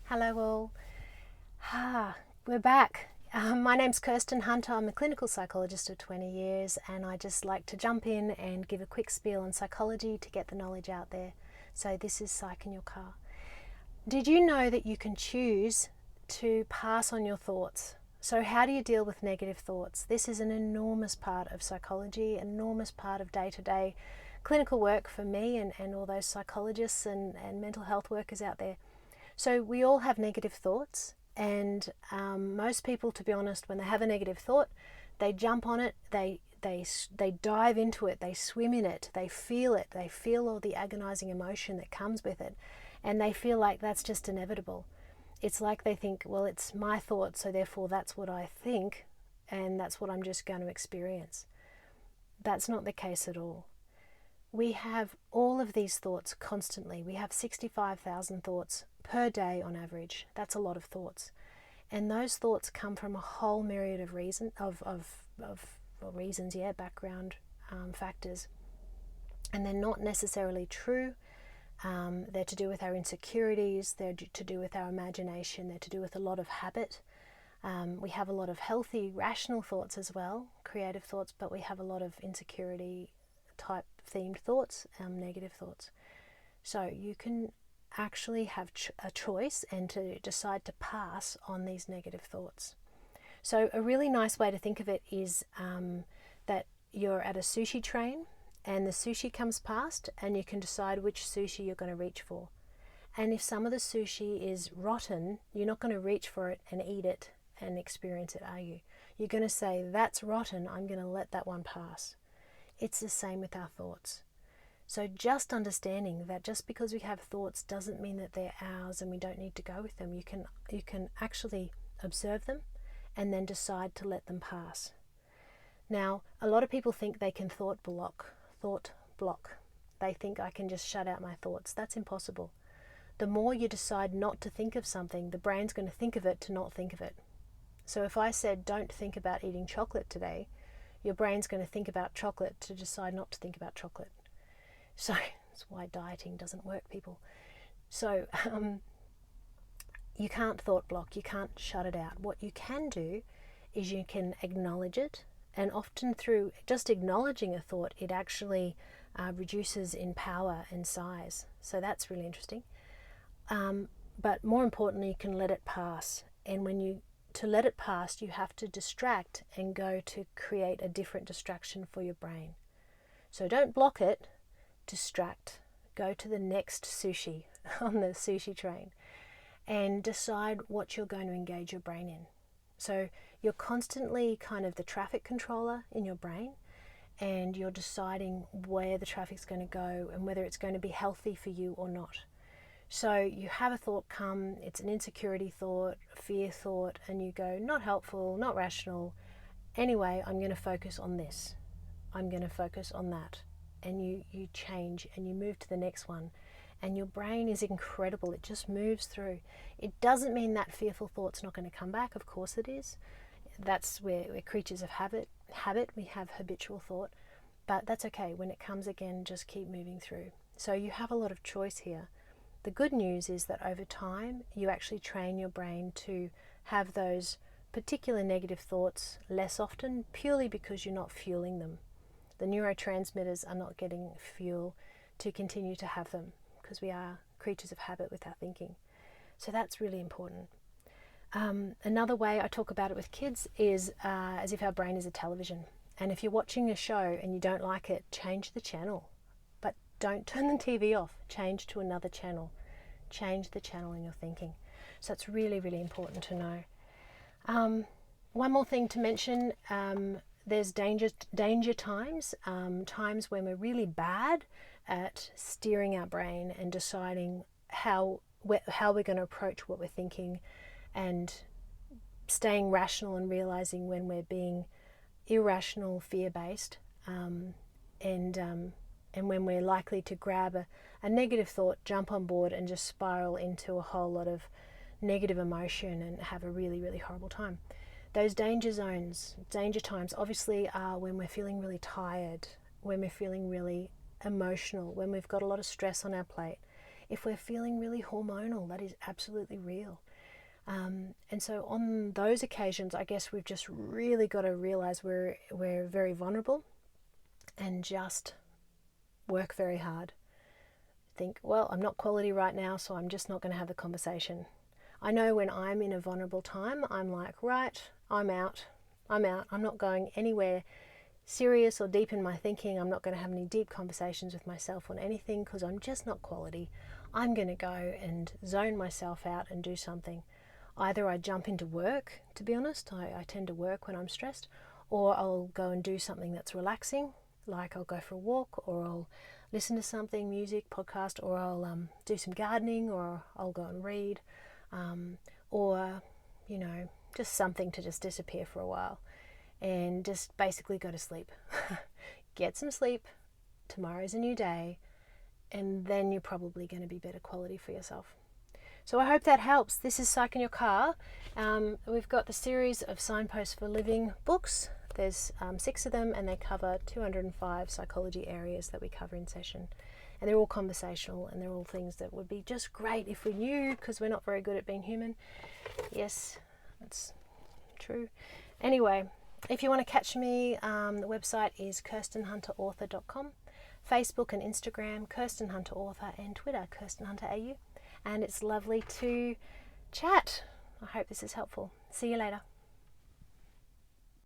Hello all. We're back. My name's Kirsten Hunter. I'm a clinical psychologist of 20 years, and I just like to jump in and give a quick spiel on psychology to get the knowledge out there. So this is Psych in Your Car. Did you know that you can choose to pass on your thoughts? So how do you deal with negative thoughts? This is an enormous part of psychology, an enormous part of day-to-day clinical work for me and all those psychologists and mental health workers out there. So we all have negative thoughts, and most people, to be honest, when they have a negative thought, they jump on it, they dive into it, they swim in it, they feel all the agonizing emotion that comes with it, and they feel like that's just inevitable. It's like they think, well, it's my thought, so therefore that's what I think, and that's what I'm just going to experience. That's not the case at all. We have all of these thoughts constantly. We have 65,000 thoughts per day on average. That's a lot of thoughts. And those thoughts come from a whole myriad of background factors. And they're not necessarily true. They're to do with our insecurities, they're to do with our imagination, they're to do with a lot of habit. We have a lot of healthy, rational thoughts as well, creative thoughts, but we have a lot of insecurity type themed thoughts, negative thoughts. So you can actually have a choice and to decide to pass on these negative thoughts. So a really nice way to think of it is that you're at a sushi train and the sushi comes past, and you can decide which sushi you're going to reach for. And if some of the sushi is rotten, you're not going to reach for it and eat it and experience it, are you? You're going to say, that's rotten, I'm going to let that one pass. It's the same with our thoughts. So just understanding that just because we have thoughts doesn't mean that they're ours and we don't need to go with them. You can actually observe them and then decide to let them pass. Now, a lot of people think they can thought block. They think I can just shut out my thoughts. That's impossible. The more you decide not to think of something, the brain's going to think of it to not think of it. So if I said, don't think about eating chocolate today, your brain's going to think about chocolate to decide not to think about chocolate. So that's why dieting doesn't work, people. So you can't thought block, you can't shut it out. What you can do is you can acknowledge it, and often through just acknowledging a thought, it actually reduces in power and size. So that's really interesting. But more importantly, you can let it pass. And to let it pass, you have to distract and go to create a different distraction for your brain. So don't block it, distract. Go to the next sushi on the sushi train and decide what you're going to engage your brain in. So you're constantly kind of the traffic controller in your brain, and you're deciding where the traffic's going to go and whether it's going to be healthy for you or not. So you have a thought come, it's an insecurity thought, a fear thought, and you go, not helpful, not rational. Anyway, I'm going to focus on this. I'm going to focus on that. And you change and you move to the next one. And your brain is incredible. It just moves through. It doesn't mean that fearful thought's not going to come back. Of course it is. That's where we're creatures of habit. We have habitual thought. But that's okay. When it comes again, just keep moving through. So you have a lot of choice here. The good news is that over time, you actually train your brain to have those particular negative thoughts less often, purely because you're not fueling them. The neurotransmitters are not getting fuel to continue to have them, because we are creatures of habit with our thinking. So that's really important. Another way I talk about it with kids is as if our brain is a television. And if you're watching a show and you don't like it, change the channel. But don't turn the TV off. Change to another channel. Change the channel in your thinking. So it's really, really important to know. One more thing to mention, there's danger times, times when we're really bad at steering our brain and deciding how we're going to approach what we're thinking, and staying rational and realizing when we're being irrational, fear-based, and when we're likely to grab a negative thought, jump on board and just spiral into a whole lot of negative emotion and have a really, really horrible time. Those danger zones, danger times, obviously are when we're feeling really tired, when we're feeling really emotional, when we've got a lot of stress on our plate. If we're feeling really hormonal, that is absolutely real. And so on those occasions, I guess we've just really got to realize we're very vulnerable and just work very hard. Think, well, I'm not quality right now, so I'm just not going to have the conversation. I know when I'm in a vulnerable time, I'm like, right, I'm out. I'm not going anywhere serious or deep in my thinking. I'm not going to have any deep conversations with myself on anything because I'm just not quality. I'm going to go and zone myself out and do something. Either I jump into work, to be honest, I tend to work when I'm stressed, or I'll go and do something that's relaxing, like I'll go for a walk, or I'll listen to something, music, podcast, or I'll do some gardening, or I'll go and read, or, you know, just something to just disappear for a while and just basically go to sleep. Get some sleep, tomorrow's a new day, and then you're probably going to be better quality for yourself. So I hope that helps. This is Psych in Your Car. We've got the series of Signposts for Living books. There's 6 of them, and they cover 205 psychology areas that we cover in session. And they're all conversational, and they're all things that would be just great if we knew, because we're not very good at being human. Yes, that's true. Anyway, if you want to catch me, the website is KirstenHunterAuthor.com, Facebook and Instagram, Kirsten Hunter Author, and Twitter, Kirsten Hunter AU. And it's lovely to chat. I hope this is helpful. See you later.